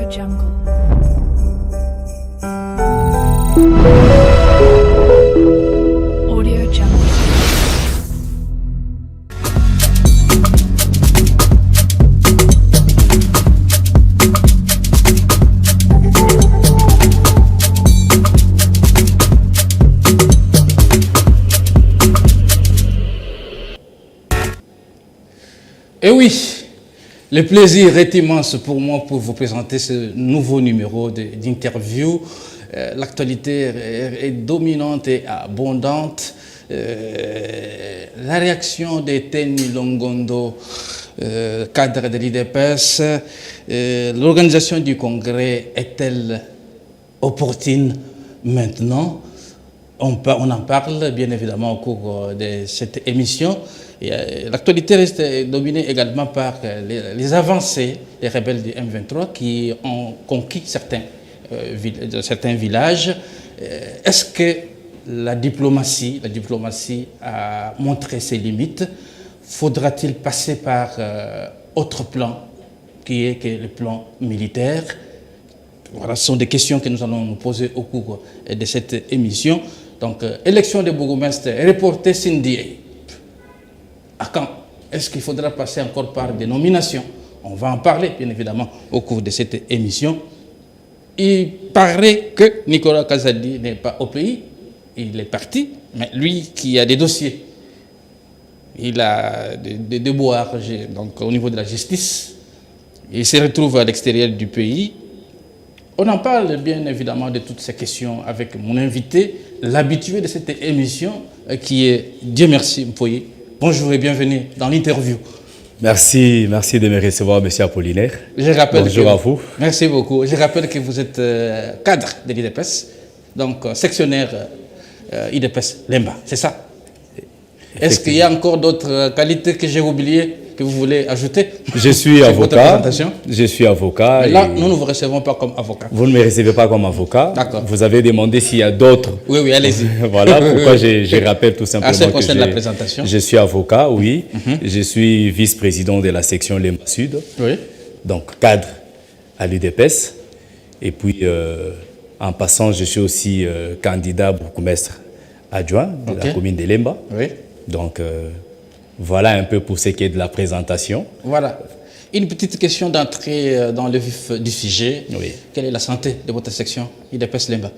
Jungle. Audio Jungle. Et oui, le plaisir est immense pour moi pour vous présenter ce nouveau numéro d'interview. L'actualité est dominante et abondante. La réaction d'Eteni Longondo, cadre de l'IDPS, l'organisation du congrès est-elle opportune maintenant? On en parle bien évidemment au cours de cette émission. L'actualité reste dominée également par les avancées des rebelles du M23 qui ont conquis certains villages. Est-ce que la diplomatie a montré ses limites? Faudra-t-il passer par autre plan qui est que le plan militaire? Voilà, ce sont des questions que nous allons nous poser au cours de cette émission. Donc, élection de bourgmestre reportée Cindy. À quand? Est-ce qu'il faudra passer encore par des nominations? On va en parler, bien évidemment, au cours de cette émission. Il paraît que Nicolas Kazadi n'est pas au pays. Il est parti, mais lui qui a des dossiers, il a des déboires donc, au niveau de la justice. Il se retrouve à l'extérieur du pays. On en parle bien évidemment de toutes ces questions avec mon invité, l'habitué de cette émission, qui est Dieu merci Mpoye. Bonjour et bienvenue dans l'interview. Merci de me recevoir, monsieur Apollinaire. Bonjour à vous. Merci beaucoup. Je rappelle que vous êtes cadre de l'IDPS, donc sectionnaire IDPS Lemba, c'est ça? Est-ce qu'il y a encore d'autres qualités que j'ai oubliées que vous voulez ajouter? Je suis avocat. Je suis avocat. Mais là, nous ne vous recevons pas comme avocat. Vous ne me recevez pas comme avocat. D'accord. Vous avez demandé s'il y a d'autres. Oui, allez-y. Voilà pourquoi je rappelle tout simplement que concerne la présentation. Je suis avocat, oui. Je suis vice-président de la section Lemba Sud. Oui. Donc, cadre à l'UDPS. Et puis, en passant, je suis aussi candidat bourgmestre adjoint de la commune de Lemba. Oui. Donc, voilà un peu pour ce qui est de la présentation. Voilà. Une petite question d'entrée dans le vif du sujet. Oui. Quelle est la santé de votre section IDPS Lemba?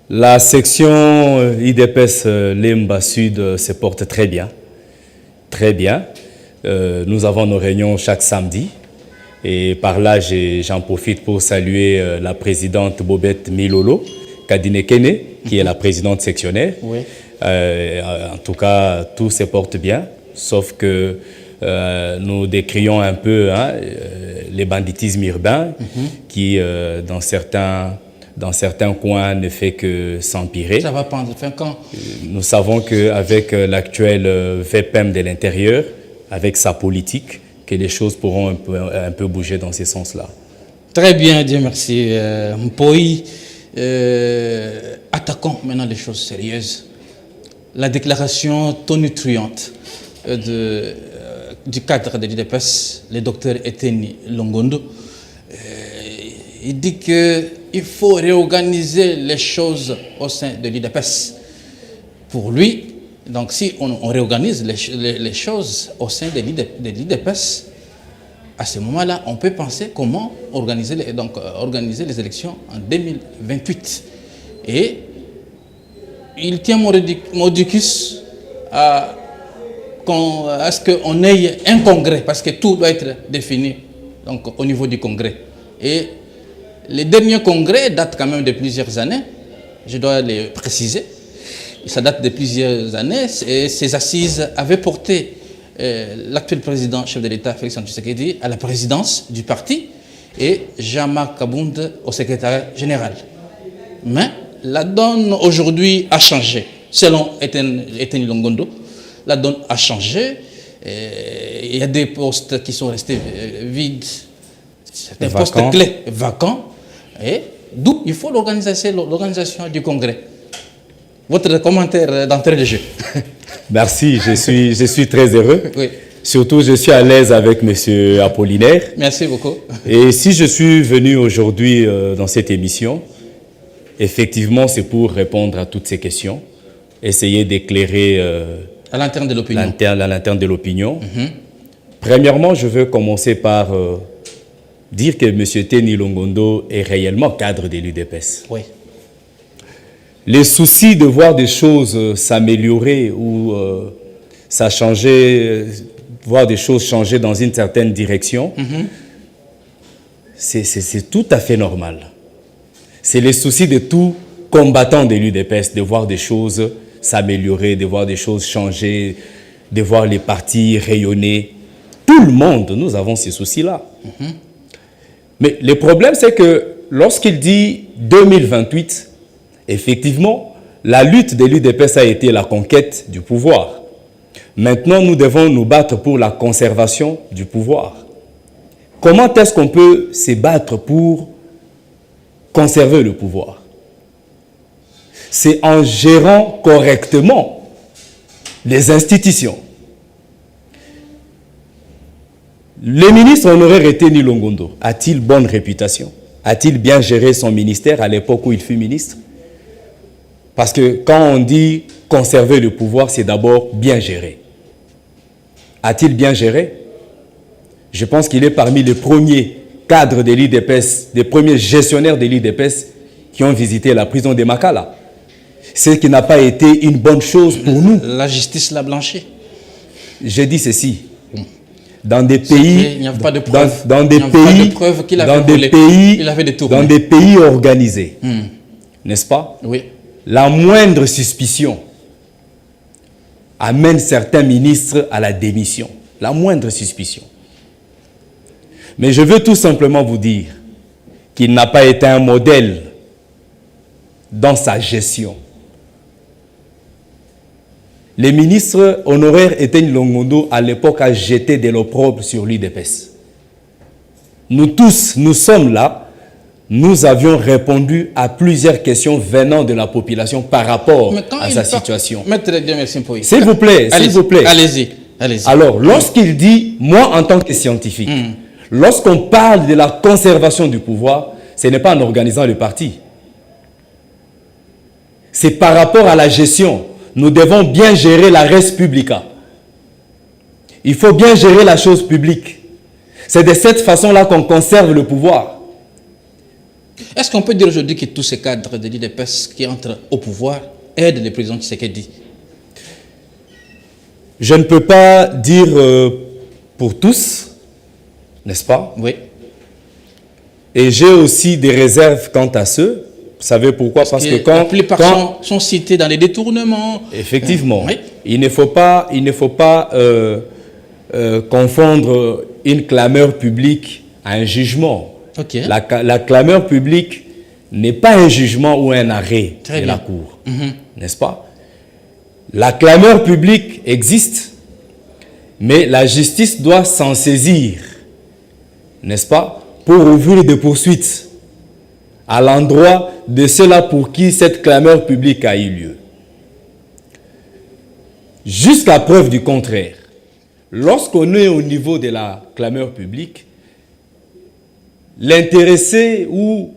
La section IDPS Lemba Sud se porte très bien. Très bien. Nous avons nos réunions chaque samedi. Et par là, j'en profite pour saluer la présidente Bobette Milolo Kadinekene, qui est la présidente sectionnaire. Oui. En tout cas, tout se porte bien, sauf que nous décrions un peu les banditismes urbains qui, dans certains coins, ne fait que s'empirer. Ça va prendre fin quand? Nous savons qu'avec l'actuel VPM de l'intérieur, avec sa politique, que les choses pourront un peu bouger dans ce sens-là. Très bien, Dieu merci. Mpoye, attaquons maintenant les choses sérieuses. La déclaration tonitruante du cadre de l'IDPS, le docteur Eteni Longondo, il dit qu'il faut réorganiser les choses au sein de l'IDPS. Pour lui, donc si on réorganise les choses au sein de l'IDPS, à ce moment-là, on peut penser comment organiser les élections en 2028. Et il tient Mordicus à ce qu'on ait un congrès, parce que tout doit être défini donc, au niveau du congrès. Et les derniers congrès datent quand même de plusieurs années, je dois les préciser. Ça date de plusieurs années, et ces assises avaient porté l'actuel président, chef de l'État, Félix Antoine Tshisekedi, à la présidence du parti, et Jean-Marc Kabound au secrétariat général. Mais la donne aujourd'hui a changé. Selon Eteni Longondo, la donne a changé. Il y a des postes qui sont restés vides, des postes clés vacants, et d'où il faut l'organisation du congrès. Votre commentaire d'entrée de jeu. Merci, je suis très heureux. Oui. Surtout, je suis à l'aise avec M. Apollinaire. Merci beaucoup. Et si je suis venu aujourd'hui dans cette émission, effectivement, c'est pour répondre à toutes ces questions, essayer d'éclairer À l'interne de l'opinion. la lanterne de l'opinion. Premièrement, je veux commencer par dire que M. Teni Longondo est réellement cadre de l'UDPS. Oui. Les soucis de voir des choses s'améliorer ou ça changer, voir des choses changer dans une certaine direction, c'est tout à fait normal. C'est les soucis de tout combattant de l'UDPS, de voir des choses s'améliorer, de voir des choses changer, de voir les partis rayonner. Tout le monde, nous avons ces soucis-là. Mais le problème, c'est que lorsqu'il dit 2028, effectivement, la lutte de l'UDPS a été la conquête du pouvoir. Maintenant, nous devons nous battre pour la conservation du pouvoir. Comment est-ce qu'on peut se battre pour conserver le pouvoir? C'est en gérant correctement les institutions. Le ministre honoraire Teni Longondo a-t-il bonne réputation? A-t-il bien géré son ministère à l'époque où il fut ministre? Parce que quand on dit conserver le pouvoir, c'est d'abord bien gérer. A-t-il bien géré? Je pense qu'il est parmi les premiers cadres de l'IDPS, les premiers gestionnaires de l'IDPS qui ont visité la prison de Makala. Ce qui n'a pas été une bonne chose pour nous. La justice l'a blanchi. J'ai dit ceci. Dans des pays, il n'y a pas de preuve. Dans des pays organisés, n'est-ce pas? Oui. La moindre suspicion amène certains ministres à la démission. La moindre suspicion. Mais je veux tout simplement vous dire qu'il n'a pas été un modèle dans sa gestion. Les ministres honoraires Teni Longondo, à l'époque, a jeté de l'opprobre sur l'UDPS. Nous tous, nous sommes là, nous avions répondu à plusieurs questions venant de la population par rapport à sa situation. S'il vous plaît, s'il vous plaît. Allez-y, allez-y. Alors, lorsqu'il dit, moi en tant que scientifique, lorsqu'on parle de la conservation du pouvoir, ce n'est pas en organisant le parti. C'est par rapport à la gestion. Nous devons bien gérer la res publica. Il faut bien gérer la chose publique. C'est de cette façon-là qu'on conserve le pouvoir. Est-ce qu'on peut dire aujourd'hui que tous ces cadres de l'IDPS qui entrent au pouvoir aident le président Tshisekedi? Je ne peux pas dire pour tous, n'est-ce pas? Oui. Et j'ai aussi des réserves quant à ceux. Vous savez pourquoi? Parce que la plupart sont cités dans les détournements. Effectivement. Oui. Il ne faut pas confondre une clameur publique à un jugement. Okay. La clameur publique n'est pas un jugement ou un arrêt de la Cour. N'est-ce pas? La clameur publique existe, mais la justice doit s'en saisir. N'est-ce pas? Pour ouvrir des poursuites à l'endroit de ceux-là pour qui cette clameur publique a eu lieu. Jusqu'à preuve du contraire, lorsqu'on est au niveau de la clameur publique, l'intéressé ou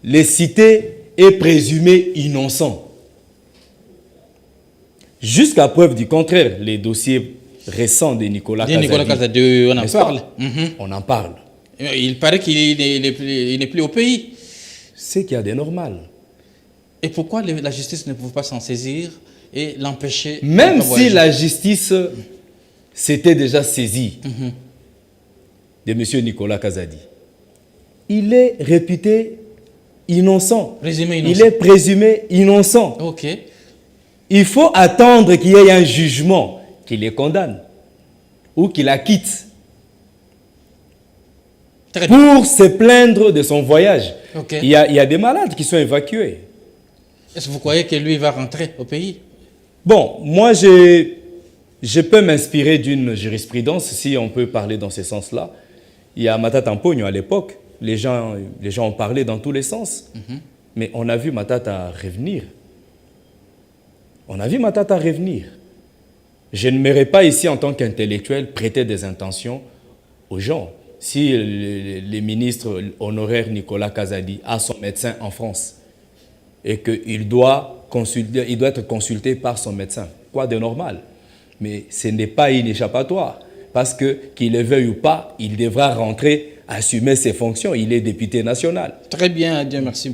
le cité est présumé innocent. Jusqu'à preuve du contraire, les dossiers récents de Nicolas Kazadi, on en parle. On en parle. Il paraît qu'il n'est plus au pays. C'est qu'il y a des normales. Et pourquoi la justice ne pouvait pas s'en saisir et l'empêcher? Même si la justice s'était déjà saisie de M. Nicolas Kazadi, il est réputé innocent. Présumé innocent. Il est présumé innocent. Ok. Il faut attendre qu'il y ait un jugement qui les condamne ou qui l'acquitte pour se plaindre de son voyage. Okay. Il y a des malades qui sont évacués. Est-ce que vous croyez que lui va rentrer au pays? Bon, moi je peux m'inspirer d'une jurisprudence, si on peut parler dans ce sens-là. Il y a Matata Mpogno à l'époque, les gens ont parlé dans tous les sens. Mais on a vu Matata revenir. On a vu Matata revenir. Je ne m'aimerais pas ici en tant qu'intellectuel prêter des intentions aux gens. Si le ministre honoraire Nicolas Kazadi a son médecin en France et qu'il doit être consulté par son médecin, quoi de normal? Mais ce n'est pas inéchappatoire parce que, qu'il le veuille ou pas, il devra rentrer, assumer ses fonctions. Il est député national. Très bien, Dieu merci.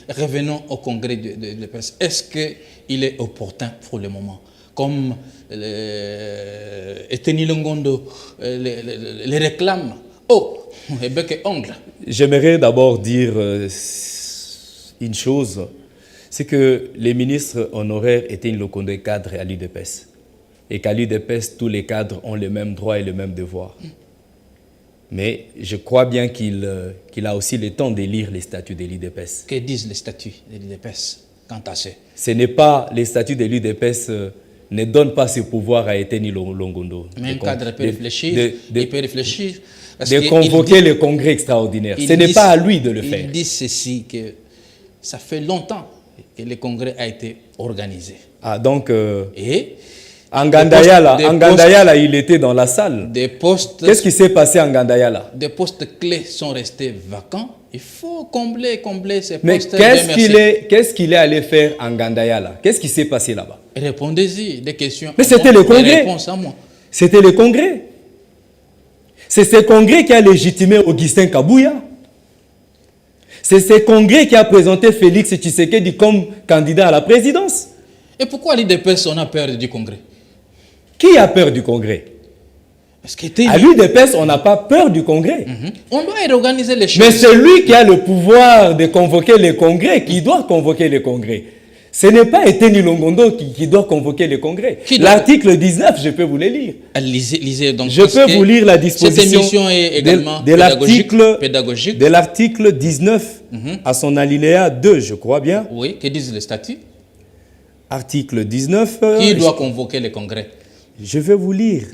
Revenons au congrès de l'UDPS. Est-ce qu'il est opportun pour le moment? Comme Eteni Longondo les réclame. Oh, et bec et ongle. J'aimerais d'abord dire une chose, c'est que les ministres honoraires étaient le cadre à l'UDPS. Et qu'à l'UDPS, tous les cadres ont les mêmes droits et les mêmes devoirs. Mais je crois bien qu'il a aussi le temps de lire les statuts de l'UDPS. Que disent les statuts de l'UDPS quant à ça? Ce n'est pas, les statuts de l'UDPS ne donnent pas ce pouvoir à Eteni Longondo. Mais un cadre peut réfléchir, il peut réfléchir. De convoquer le congrès extraordinaire. Ce n'est pas à lui de le faire. Il dit ceci, que ça fait longtemps que le congrès a été organisé. Ah, donc, et Ngandayala, il était dans la salle. Qu'est-ce qui s'est passé à Ngandayala? Des postes clés sont restés vacants. Il faut combler ces postes. Mais qu'est-ce qu'il est allé faire à Ngandayala? Qu'est-ce qui s'est passé là-bas? Répondez-y des questions. Mais c'était le congrès. Réponse à moi. C'était le congrès. C'est ce congrès qui a légitimé Augustin Kabouya. C'est ce congrès qui a présenté Félix Tshisekedi comme candidat à la présidence. Et pourquoi l'UDPS, on a peur du congrès? Qui a peur du congrès? À l'UDPS, on n'a pas peur du congrès. On doit réorganiser les choses. Mais c'est lui qui a le pouvoir de convoquer les congrès, qui doit convoquer les congrès. Ce n'est pas Eteni Longondo qui doit convoquer le congrès. L'article 19, je peux vous le lire. Lisez donc. Je peux vous lire la disposition cette émission est également pédagogique. De l'article 19 à son alinéa 2, je crois bien. Oui, que disent les statuts? Article 19. Qui doit convoquer le congrès? Je vais vous lire.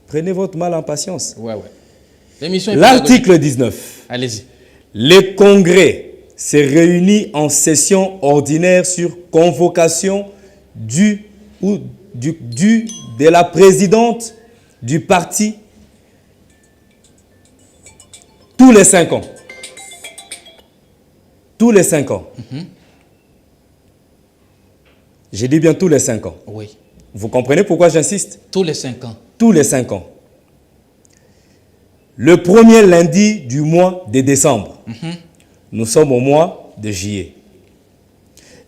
Prenez votre mal en patience. Ouais. L'émission est l'article 19. Allez-y. Les congrès se réunit en session ordinaire sur convocation de la présidente du parti tous les 5 ans. Tous les 5 ans. J'ai dit bien tous les 5 ans. Oui. Vous comprenez pourquoi j'insiste? Tous les 5 ans. Tous les 5 ans. Le premier lundi du mois de décembre. Nous sommes au mois de juillet.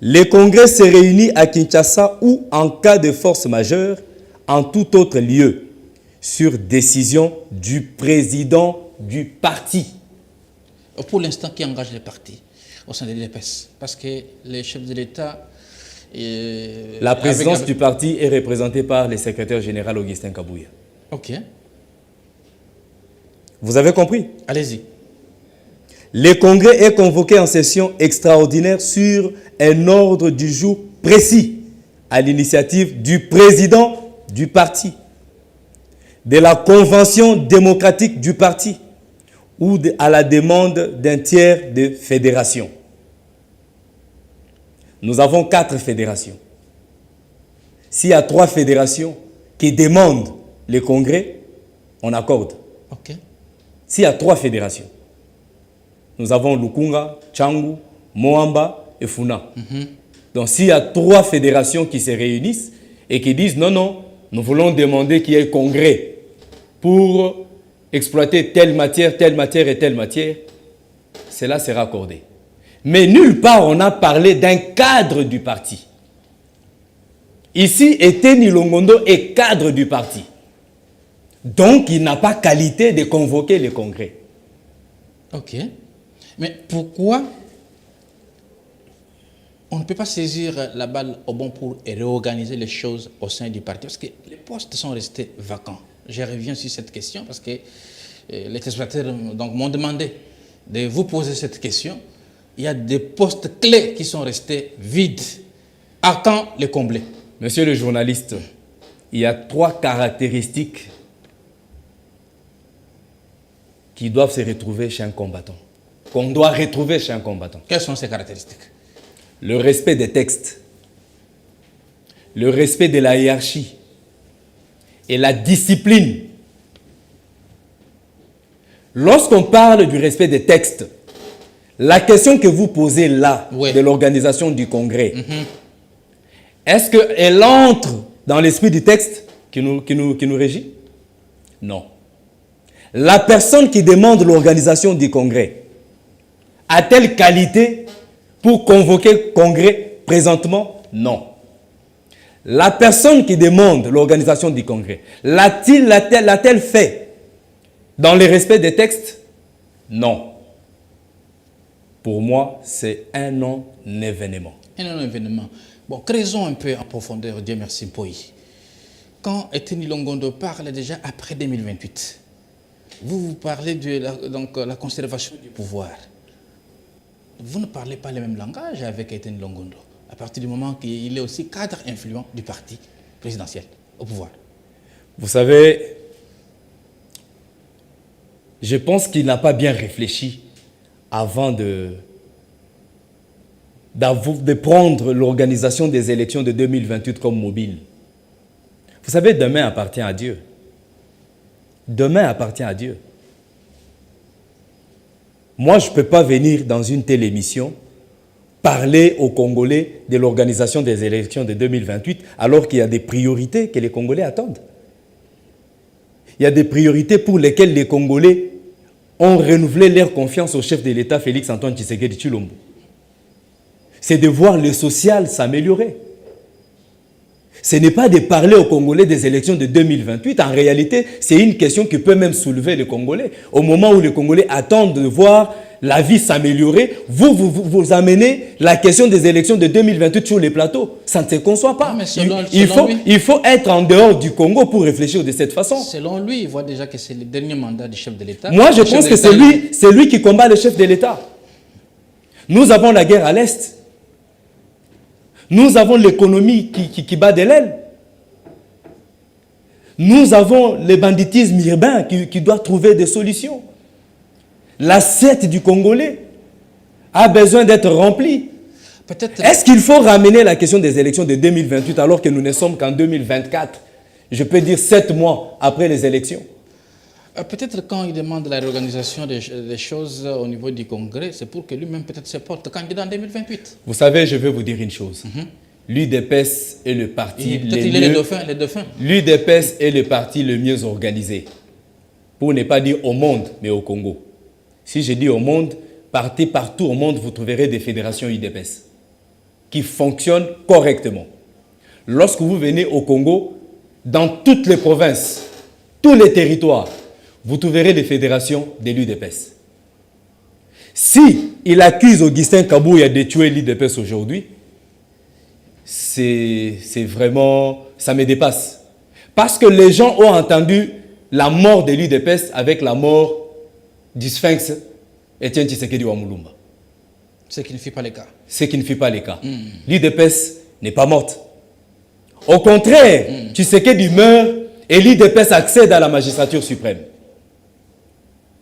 Le congrès se réunit à Kinshasa ou en cas de force majeure, en tout autre lieu, sur décision du président du parti. Pour l'instant, qui engage les partis au sein de l'UDPS? Parce que les chefs de l'État... La présidence du parti est représentée par le secrétaire général Augustin Kabouya. Ok. Vous avez compris? Allez-y. Le congrès est convoqué en session extraordinaire sur un ordre du jour précis à l'initiative du président du parti, de la convention démocratique du parti ou à la demande d'un tiers de fédération. Nous avons 4 fédérations. S'il y a 3 fédérations qui demandent le congrès, on accorde. Ok. S'il y a 3 fédérations, nous avons Lukunga, Tchangu, Moamba et Funa. Donc s'il y a 3 fédérations qui se réunissent et qui disent non, nous voulons demander qu'il y ait un congrès pour exploiter telle matière et telle matière, cela sera accordé. Mais nulle part on a parlé d'un cadre du parti. Ici, Eteni Longondo est cadre du parti. Donc, il n'a pas qualité de convoquer le congrès. Ok. Mais pourquoi on ne peut pas saisir la balle au bon pour réorganiser les choses au sein du parti? Parce que les postes sont restés vacants. Je reviens sur cette question parce que les téléspectateurs m'ont demandé de vous poser cette question. Il y a des postes clés qui sont restés vides. À quand les combler? Monsieur le journaliste, il y a 3 caractéristiques qui doivent se retrouver chez un combattant. Qu'on doit retrouver chez un combattant. Quelles sont ces caractéristiques? Le respect des textes, le respect de la hiérarchie, et la discipline. Lorsqu'on parle du respect des textes, la question que vous posez là, de l'organisation du congrès, est-ce qu'elle entre dans l'esprit du texte qui nous régit? Non. La personne qui demande l'organisation du congrès a-t-elle qualité pour convoquer le congrès présentement? Non. La personne qui demande l'organisation du congrès, l'a-t-elle fait dans le respect des textes? Non. Pour moi, c'est un non-événement. Un non-événement. Bon, creusons un peu en profondeur, Dieu merci, Poy. Quand Etienne Longondo parle déjà après 2028, vous parlez de la conservation du pouvoir. Vous ne parlez pas le même langage avec Etienne Longondo, à partir du moment qu'il est aussi cadre influent du parti présidentiel au pouvoir. Vous savez, je pense qu'il n'a pas bien réfléchi avant de prendre l'organisation des élections de 2028 comme mobile. Vous savez, demain appartient à Dieu. Demain appartient à Dieu. Moi, je ne peux pas venir dans une telle émission parler aux Congolais de l'organisation des élections de 2028 alors qu'il y a des priorités que les Congolais attendent. Il y a des priorités pour lesquelles les Congolais ont renouvelé leur confiance au chef de l'État, Félix-Antoine Tshisekedi Tshilombo. C'est de voir le social s'améliorer. Ce n'est pas de parler aux Congolais des élections de 2028. En réalité, c'est une question qui peut même soulever les Congolais. Au moment où les Congolais attendent de voir la vie s'améliorer, vous amenez la question des élections de 2028 sur les plateaux. Ça ne se conçoit pas. Non, il faut être en dehors du Congo pour réfléchir de cette façon. Selon lui, il voit déjà que c'est le dernier mandat du chef de l'État. Moi, je pense que c'est lui qui combat le chef de l'État. Nous avons la guerre à l'Est. Nous avons l'économie qui bat de l'aile. Nous avons le banditisme urbain qui doit trouver des solutions. L'assiette du Congolais a besoin d'être remplie. Est-ce qu'il faut ramener la question des élections de 2028 alors que nous ne sommes qu'en 2024? Je peux dire 7 mois après les élections. Peut-être quand il demande la réorganisation des choses au niveau du Congrès, c'est pour que lui-même peut-être se porte candidat en 2028. Vous savez, je vais vous dire une chose. L'UDPS est le parti le dauphin. L'UDPS est le parti le mieux organisé. Pour ne pas dire au monde, mais au Congo. Si je dis au monde, partez partout au monde, vous trouverez des fédérations UDPS qui fonctionnent correctement. Lorsque vous venez au Congo, dans toutes les provinces, tous les territoires, vous trouverez des fédérations de l'UDPS. Si il accuse Augustin Kabouya de tuer l'UDPS aujourd'hui, c'est vraiment, ça me dépasse. Parce que les gens ont entendu la mort de l'UDPS avec la mort du Sphinx Etienne Tshisekedi Wamulumba. Ce qui ne fait pas le cas. Ce qui ne fait pas le cas. L'UDPS n'est pas morte. Au contraire, Tshisekedi meurt et l'UDPS accède à la magistrature suprême.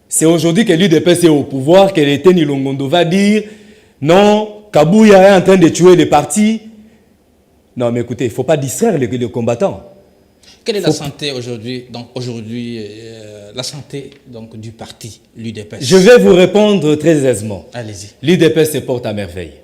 C'est aujourd'hui que l'UDPS est au pouvoir, que Etienne Longondo va dire non, Kabouya est en train de tuer les partis. Non, mais écoutez, il ne faut pas distraire les combattants. Quelle est la santé aujourd'hui, la santé du parti, l'UDPS? Je vais vous répondre très aisément. Allez-y. L'UDPS se porte à merveille.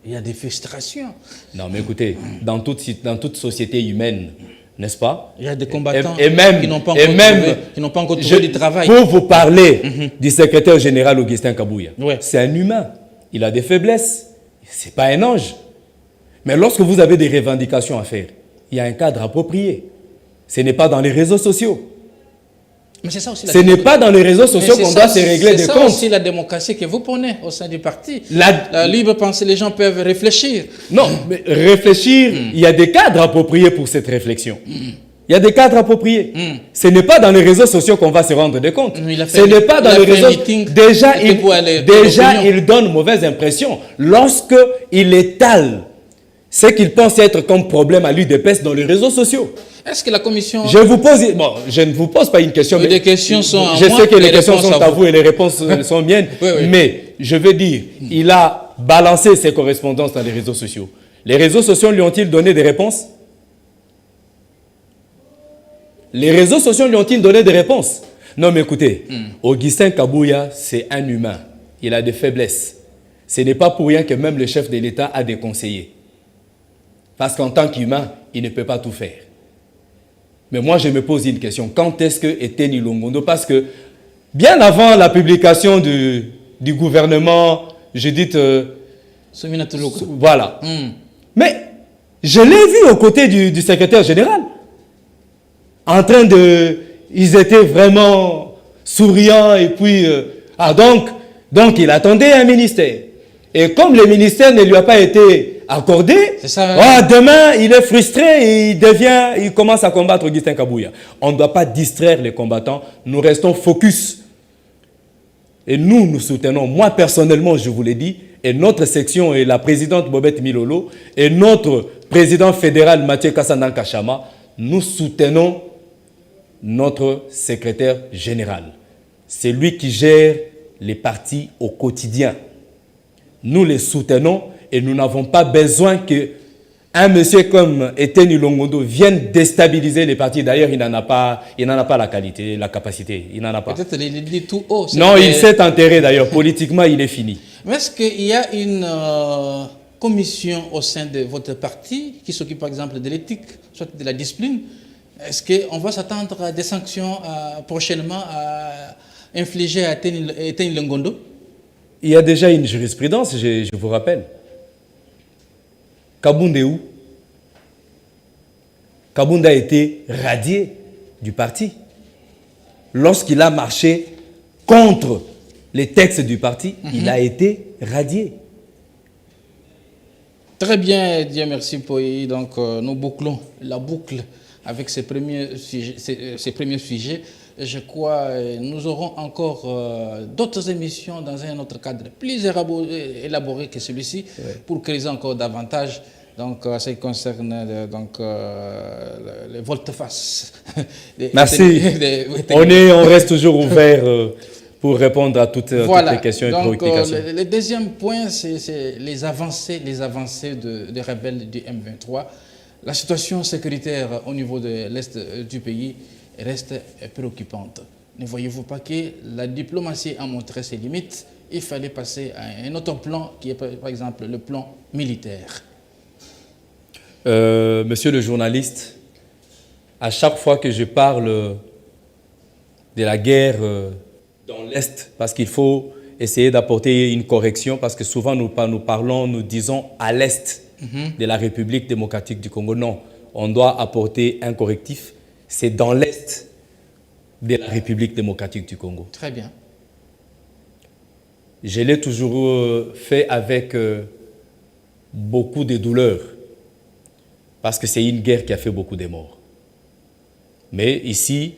Il y a des frustrations. Non, mais écoutez, dans toute société humaine, n'est-ce pas? Il y a des combattants qui n'ont pas encore trouvé du travail. Pour vous parler du secrétaire général Augustin Kabouya, ouais. C'est un humain. Il a des faiblesses. Ce n'est pas un ange. Mais lorsque vous avez des revendications à faire, il y a un cadre approprié. Ce n'est pas dans les réseaux sociaux. Mais c'est ça aussi Ce n'est pas dans les réseaux sociaux qu'on doit se régler des comptes. C'est aussi la démocratie que vous prenez au sein du parti. La libre pensée, les gens peuvent réfléchir. Non, mais réfléchir, il y a des cadres appropriés pour cette réflexion. Il y a des cadres appropriés. Ce n'est pas dans les réseaux sociaux qu'on va se rendre des comptes. Ce n'est pas dans les réseaux. Déjà, il donne mauvaise impression lorsqu'il étale ce qu'il pense être comme problème à l'UDPS dans les réseaux sociaux. Est-ce que la commission... je ne vous pose pas une question. Mais les questions sont à moi. Je sais que les questions sont à vous et les réponses sont miennes. Oui. Mais je veux dire, il a balancé ses correspondances dans les réseaux sociaux. Les réseaux sociaux lui ont-ils donné des réponses? Les réseaux sociaux lui ont-ils donné des réponses? Non, mais écoutez, Augustin Kabouya, c'est un humain. Il a des faiblesses. Ce n'est pas pour rien que même le chef de l'État a des conseillers. Parce qu'en tant qu'humain, il ne peut pas tout faire. Mais moi, je me pose une question. Quand est-ce que Eteni Longondo, parce que bien avant la publication du gouvernement, je dis... voilà. Mais je l'ai vu aux côtés du secrétaire général. En train de... Ils étaient vraiment souriants et puis... donc il attendait un ministère. Et comme le ministère ne lui a pas été accordé, demain il est frustré et il commence à combattre Augustin Kabouya. On ne doit pas distraire les combattants, nous restons focus. Et nous soutenons, moi personnellement je vous l'ai dit, et notre section et la présidente Bobette Milolo, et notre président fédéral Mathieu Kassanan Kachama, nous soutenons notre secrétaire général. C'est lui qui gère les partis au quotidien. Nous les soutenons et nous n'avons pas besoin qu'un monsieur comme Eteni Longondo vienne déstabiliser les partis. D'ailleurs, il n'en a pas la qualité, la capacité. Il n'en a pas. Peut-être il dit tout haut. Non, il s'est enterré d'ailleurs. Politiquement, il est fini. Mais est-ce qu'il y a une commission au sein de votre parti qui s'occupe par exemple de l'éthique, soit de la discipline? Est-ce qu'on va s'attendre à des sanctions prochainement à infliger à Eteni Longondo? Il y a déjà une jurisprudence, je vous rappelle. Kabounda est où? Kabounda a été radié du parti. Lorsqu'il a marché contre les textes du parti, il a été radié. Très bien, Dieu merci Poyi. Donc nous bouclons la boucle avec ces premiers sujets. Je crois nous aurons encore d'autres émissions dans un autre cadre plus élaboré que celui-ci, pour creuser encore davantage. Donc, ce qui concerne les volte-face. Merci. On reste toujours ouvert pour répondre à toutes les questions et préoccupations. Le deuxième point, c'est les avancées des rebelles du M23. La situation sécuritaire au niveau de l'Est du pays reste préoccupante. Ne voyez-vous pas que la diplomatie a montré ses limites? Il fallait passer à un autre plan qui est par exemple le plan militaire. Monsieur le journaliste, à chaque fois que je parle de la guerre dans l'Est, parce qu'il faut essayer d'apporter une correction, parce que souvent nous disons à l'Est de la République démocratique du Congo. Non, on doit apporter un correctif. C'est dans l'Est de la République démocratique du Congo. Très bien. Je l'ai toujours fait avec beaucoup de douleur, parce que c'est une guerre qui a fait beaucoup de morts. Mais ici,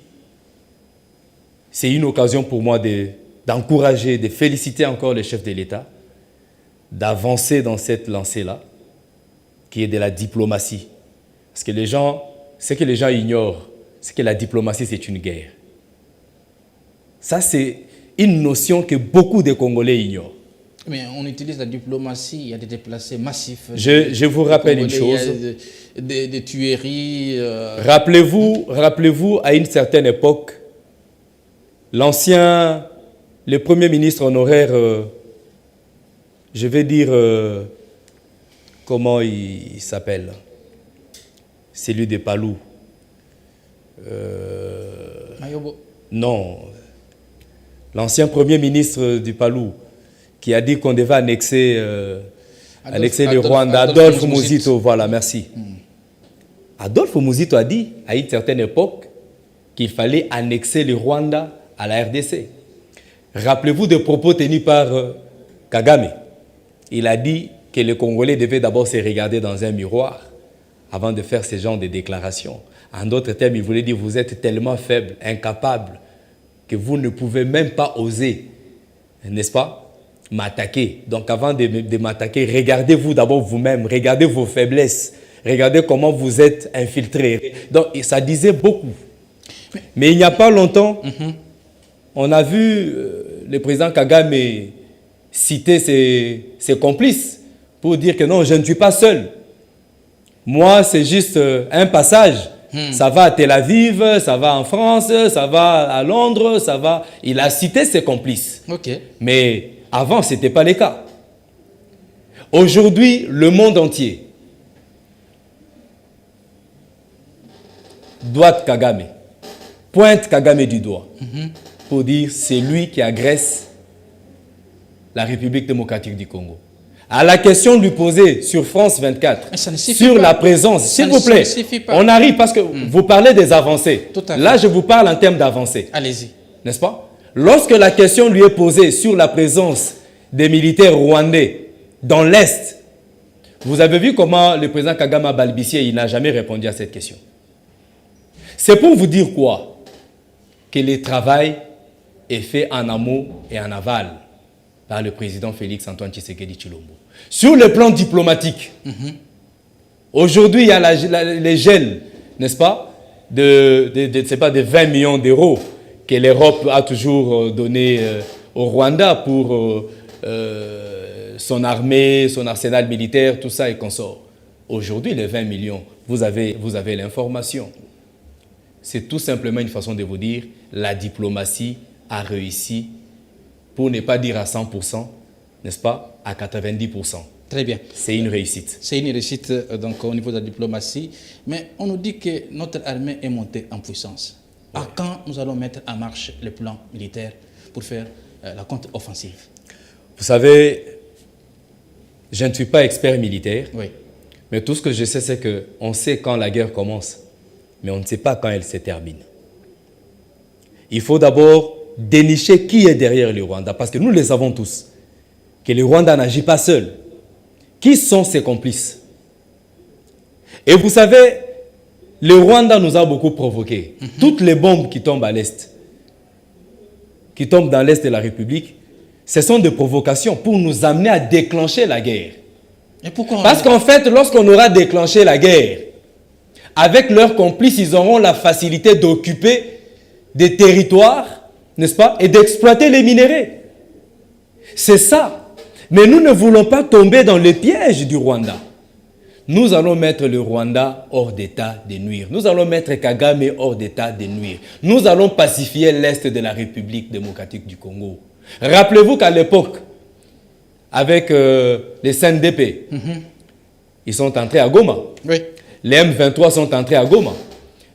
c'est une occasion pour moi d'encourager, de féliciter encore le chef de l'État, d'avancer dans cette lancée-là, qui est de la diplomatie. Parce que ce que les gens ignorent, c'est que la diplomatie, c'est une guerre. Ça, c'est une notion que beaucoup de Congolais ignorent. Mais on utilise la diplomatie, il y a des déplacés massifs. Je vous rappelle une chose. Il y a des tueries. Rappelez-vous, à une certaine époque, le premier ministre honoraire, je vais dire, comment il s'appelle? Celui de Palou. Mayobo. Non. L'ancien premier ministre du Palou, qui a dit qu'on devait annexer le Rwanda, Adolphe Muzito. Voilà, merci. Adolphe Muzito a dit, à une certaine époque, qu'il fallait annexer le Rwanda à la RDC. Rappelez-vous des propos tenus par Kagame. Il a dit que les Congolais devaient d'abord se regarder dans un miroir avant de faire ce genre de déclarations. En d'autres termes, il voulait dire, vous êtes tellement faible, incapable, que vous ne pouvez même pas oser, n'est-ce pas, m'attaquer. Donc avant de m'attaquer, regardez-vous d'abord vous-même, regardez vos faiblesses, regardez comment vous êtes infiltré. Donc ça disait beaucoup. Mais il n'y a pas longtemps, on a vu le président Kagame citer ses complices pour dire que non, je ne suis pas seul. Moi, c'est juste un passage. Ça va à Tel Aviv, ça va en France, ça va à Londres, ça va... Il a cité ses complices. Ok. Mais avant, ce n'était pas le cas. Aujourd'hui, le monde entier doit Kagame, pointe Kagame du doigt pour dire c'est lui qui agresse la République démocratique du Congo. À la question lui posée sur France 24, sur la présence, s'il vous plaît, on arrive parce que vous parlez des avancées. Là, je vous parle en termes d'avancées. Allez-y. N'est-ce pas? Lorsque la question lui est posée sur la présence des militaires rwandais dans l'Est, vous avez vu comment le président Kagame a balbutié, il n'a jamais répondu à cette question. C'est pour vous dire quoi? Que le travail est fait en amont et en aval par le président Félix Antoine Tshisekedi Tshilombo. Sur le plan diplomatique, aujourd'hui, il y a les gels, n'est-ce pas, de 20 millions d'euros que l'Europe a toujours donné au Rwanda pour son armée, son arsenal militaire, tout ça et consort. Aujourd'hui, les 20 millions, vous avez l'information. C'est tout simplement une façon de vous dire la diplomatie a réussi, pour ne pas dire à 100%, n'est-ce pas, à 90%. Très bien. C'est une réussite. C'est une réussite donc, au niveau de la diplomatie. Mais on nous dit que notre armée est montée en puissance. Ouais. À quand nous allons mettre en marche le plan militaire pour faire la contre-offensive? Vous savez, je ne suis pas expert militaire, oui. Mais tout ce que je sais, c'est qu'on sait quand la guerre commence, mais on ne sait pas quand elle se termine. Il faut d'abord dénicher qui est derrière le Rwanda, parce que nous le savons tous, que le Rwanda n'agit pas seul. Qui sont ses complices? Et vous savez, le Rwanda nous a beaucoup provoqué. Toutes les bombes qui tombent à l'Est, qui tombent dans l'Est de la République, ce sont des provocations pour nous amener à déclencher la guerre. Et pourquoi? Parce qu'en fait, lorsqu'on aura déclenché la guerre, avec leurs complices, ils auront la facilité d'occuper des territoires, n'est-ce pas, et d'exploiter les minéraux. C'est ça. Mais nous ne voulons pas tomber dans le piège du Rwanda. Nous allons mettre le Rwanda hors d'état de nuire. Nous allons mettre Kagame hors d'état de nuire. Nous allons pacifier l'Est de la République démocratique du Congo. Rappelez-vous qu'à l'époque, avec les CNDP, ils sont entrés à Goma. Oui. Les M23 sont entrés à Goma.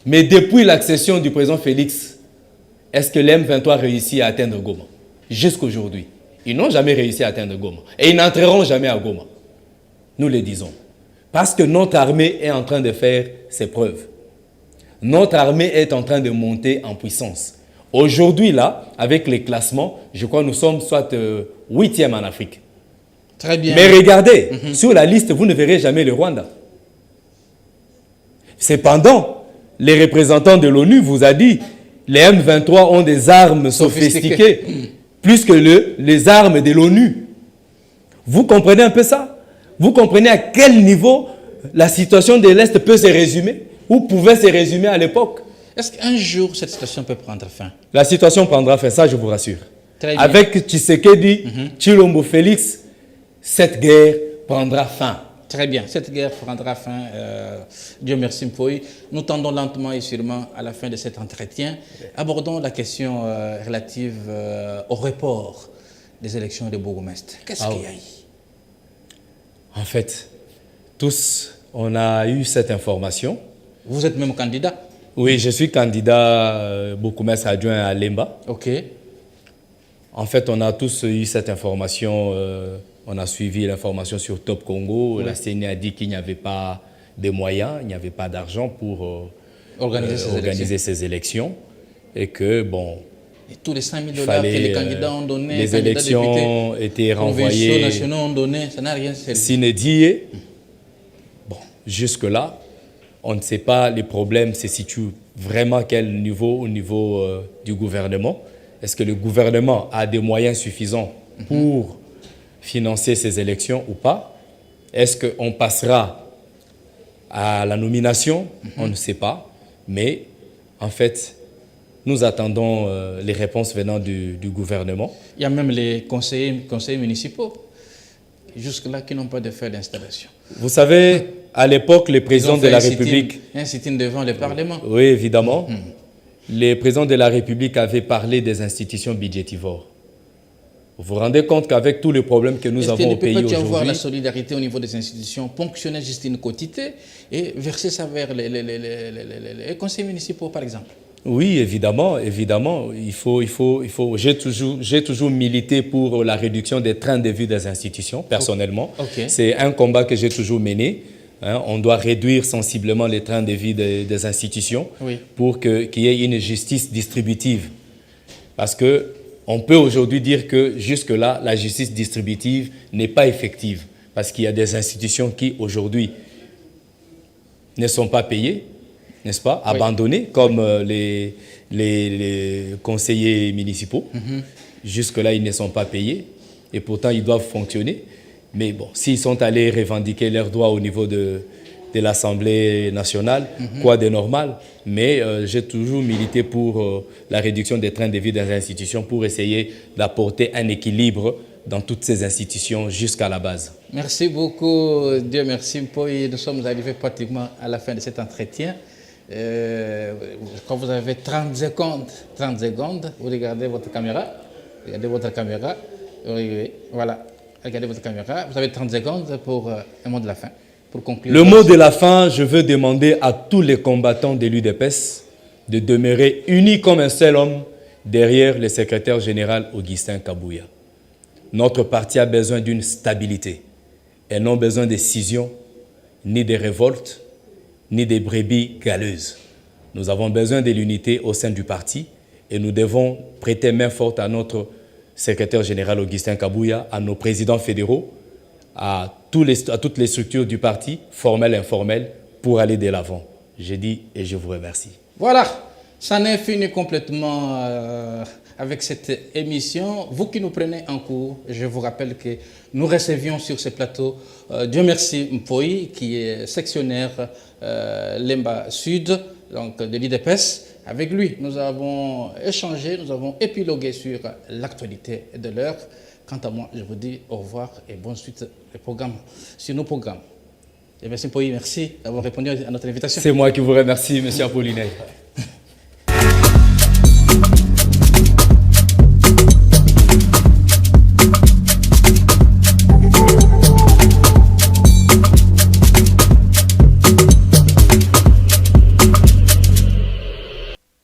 Mais depuis l'accession du président Félix, est-ce que les M23 réussit à atteindre Goma? Jusqu'aujourd'hui. Ils n'ont jamais réussi à atteindre Goma. Et ils n'entreront jamais à Goma. Nous le disons. Parce que notre armée est en train de faire ses preuves. Notre armée est en train de monter en puissance. Aujourd'hui, là, avec les classements, je crois que nous sommes soit 8e en Afrique. Très bien. Mais regardez, sur la liste, vous ne verrez jamais le Rwanda. Cependant, les représentants de l'ONU vous ont dit les M23 ont des armes sophistiquées, plus que les armes de l'ONU. Vous comprenez un peu ça? Vous comprenez à quel niveau la situation de l'Est peut se résumer? Ou pouvait se résumer à l'époque? Est-ce qu'un jour, cette situation peut prendre fin? La situation prendra fin, ça je vous rassure. Très bien. Avec Tshisekedi, Tshilombo Félix, cette guerre prendra fin. Très bien, cette guerre prendra fin. Dieu merci Mpoyi. Nous tendons lentement et sûrement à la fin de cet entretien. Abordons la question relative au report des élections de bourgmestre. Qu'est-ce qu'il y a eu? En fait, tous, on a eu cette information. Vous êtes même candidat? Oui, je suis candidat bourgmestre adjoint à Lemba. Ok. En fait, on a tous eu cette information. On a suivi l'information sur Top Congo. Oui. La CENI a dit qu'il n'y avait pas de moyens, il n'y avait pas d'argent pour organiser ces élections. Et que, bon... Et tous les 5 000 $ que les candidats ont donnés, les élections étaient renvoyées... Les nationaux ont donné, ça n'a rien servi. S'inédié. Bon, jusque-là, on ne sait pas, les problèmes se situent vraiment à quel niveau, au niveau du gouvernement. Est-ce que le gouvernement a des moyens suffisants pour financer ces élections ou pas? Est-ce qu'on passera à la nomination? On ne sait pas. Mais en fait, nous attendons les réponses venant du gouvernement. Il y a même les conseillers municipaux jusque-là qui n'ont pas de fait d'installation. Vous savez, à l'époque, les présidents de la République... Un sit-in devant le Parlement. Oui, évidemment. Les présidents de la République avaient parlé des institutions budgétivores. Vous vous rendez compte qu'avec tous les problèmes que nous avons au pays aujourd'hui... Est-ce qu'il ne peut pas y avoir la solidarité au niveau des institutions, ponctionner juste une quotité et verser ça vers les conseils municipaux, par exemple? Oui, évidemment, évidemment. J'ai toujours milité pour la réduction des trains de vie des institutions, personnellement. Okay. C'est un combat que j'ai toujours mené. Hein. On doit réduire sensiblement les trains de vie des institutions pour qu'il y ait une justice distributive. Parce que on peut aujourd'hui dire que jusque-là, la justice distributive n'est pas effective. Parce qu'il y a des institutions qui, aujourd'hui, ne sont pas payées, n'est-ce pas, abandonnés, comme les conseillers municipaux. Jusque-là, ils ne sont pas payés et pourtant, ils doivent fonctionner. Mais bon, s'ils sont allés revendiquer leurs droits au niveau de l'Assemblée nationale, quoi de normal. Mais j'ai toujours milité pour la réduction des trains de vie dans les institutions pour essayer d'apporter un équilibre dans toutes ces institutions jusqu'à la base. Merci beaucoup, Dieu merci. Nous sommes arrivés pratiquement à la fin de cet entretien. Quand vous avez 30 secondes, vous regardez votre caméra. Oui, voilà. Regardez votre caméra. Vous avez 30 secondes pour un mot de la fin. Pour conclure. Le mot de la fin, je veux demander à tous les combattants de l'UDPS de demeurer unis comme un seul homme derrière le secrétaire général Augustin Kabouya. Notre parti a besoin d'une stabilité et non besoin de scissions, ni de révoltes, ni des brebis galeuses. Nous avons besoin de l'unité au sein du parti et nous devons prêter main forte à notre secrétaire général Augustin Kabouya, à nos présidents fédéraux, à toutes les structures du parti, formelles et informelles, pour aller de l'avant. Je dis et je vous remercie. Voilà, ça n'est fini complètement avec cette émission. Vous qui nous prenez en cours, je vous rappelle que nous recevions sur ce plateau Dieu merci Mpoyi, qui est sectionnaire Lemba Sud, donc de l'IDPS. Avec lui, nous avons échangé, nous avons épilogué sur l'actualité de l'heure. Quant à moi, je vous dis au revoir et bonne suite sur nos programmes. Et merci Mpoyi, merci d'avoir répondu à notre invitation. C'est moi qui vous remercie, M. Apollinaire.